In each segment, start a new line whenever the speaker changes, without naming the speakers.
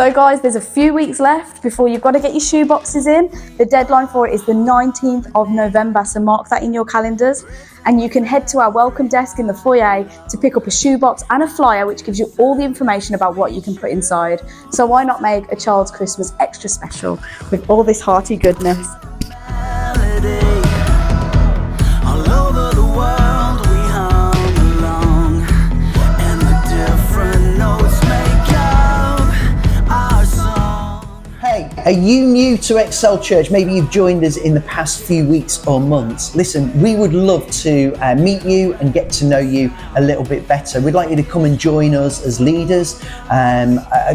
So guys, there's a few weeks left before you've got to get your shoe boxes in. The deadline for it is the 19th of November, so mark that in your calendars. And you can head to our welcome desk in the foyer to pick up a shoebox and a flyer which gives you all the information about what you can put inside. So why not make a child's Christmas extra special with all this hearty goodness?
Are you new to Excel Church? Maybe you've joined us in the past few weeks or months. Listen, we would love to meet you and get to know you a little bit better. We'd like you to come and join us as leaders.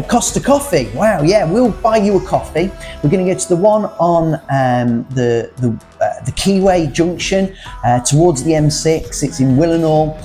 Costa Coffee, wow, yeah, we'll buy you a coffee. We're going to go to the one on the Keyway Junction towards the M6. It's in Willenhall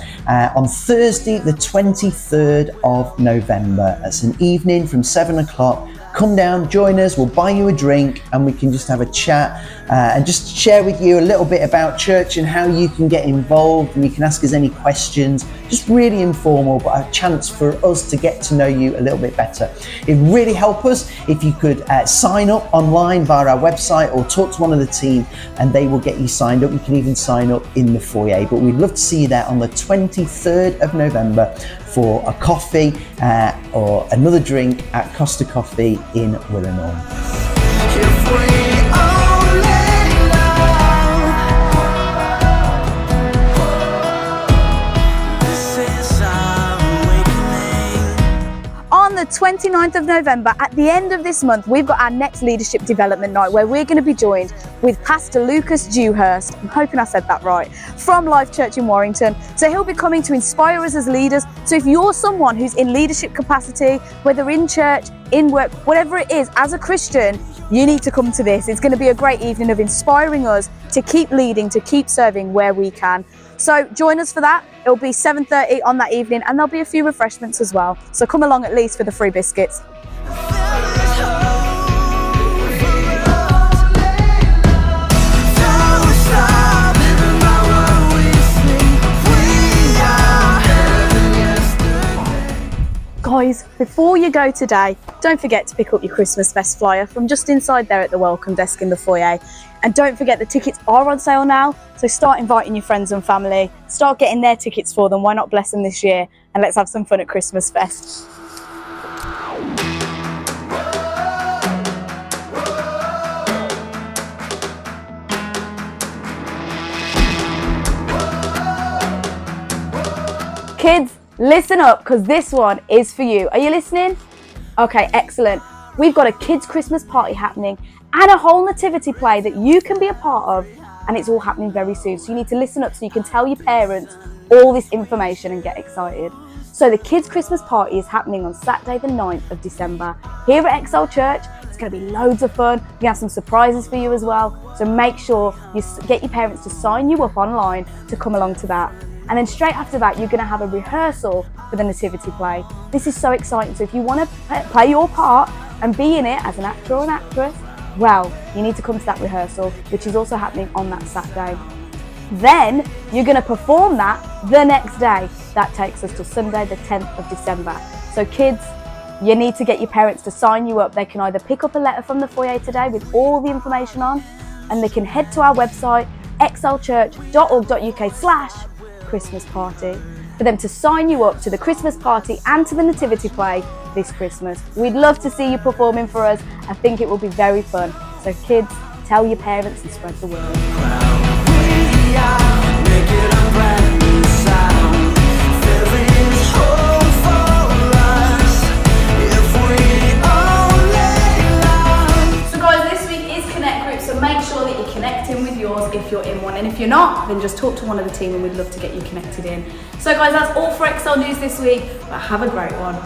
on Thursday, the 23rd of November. That's an evening from 7 o'clock. Come down, join us, we'll buy you a drink and we can just have a chat and just share with you a little bit about church and how you can get involved, and you can ask us any questions. Just really informal, but a chance for us to get to know you a little bit better. It'd really help us if you could sign up online via our website or talk to one of the team and they will get you signed up. You can even sign up in the foyer, but we'd love to see you there on the 23rd of November for a coffee or another drink at Costa Coffee in Willenhall.
On the 29th of November, at the end of this month, we've got our next leadership development night where we're going to be joined with Pastor Lucas Dewhurst, I'm hoping I said that right, from Life Church in Warrington. So he'll be coming to inspire us as leaders. So if you're someone who's in leadership capacity, whether in church, in work, whatever it is, as a Christian, you need to come to this. It's going to be a great evening of inspiring us to keep leading, to keep serving where we can. So join us for that. It'll be 7:30 on that evening and there'll be a few refreshments as well. So come along at least for the free biscuits. Guys, before you go today, don't forget to pick up your Christmas Fest flyer from just inside there at the welcome desk in the foyer. And don't forget the tickets are on sale now, so start inviting your friends and family, start getting their tickets for them. Why not bless them this year? And let's have some fun at Christmas Fest. Kids, listen up, because this one is for you. Are you listening? Okay, excellent. We've got a kids' Christmas party happening and a whole nativity play that you can be a part of, and it's all happening very soon. So you need to listen up so you can tell your parents all this information and get excited. So the kids' Christmas party is happening on Saturday the 9th of December here at Excel Church. It's going to be loads of fun. We're going to have some surprises for you as well. So make sure you get your parents to sign you up online to come along to that. And then straight after that, you're going to have a rehearsal for the nativity play. This is so exciting. So if you want to play your part and be in it as an actor or an actress, well, you need to come to that rehearsal, which is also happening on that Saturday. Then you're going to perform that the next day. That takes us to Sunday, the 10th of December. So kids, you need to get your parents to sign you up. They can either pick up a letter from the foyer today with all the information on, and they can head to our website, excelchurch.org.uk/Christmas party, for them to sign you up to the Christmas party and to the nativity play this Christmas. We'd love to see you performing for us. I think it will be very fun. So kids, tell your parents and spread the word. So guys, this week is Connect Group, so make sure that you're connecting with yours if you're in one, and if you're not, then just talk to one of the team and we'd love to get you connected in. So guys, that's all for Excel News this week, but have a great one.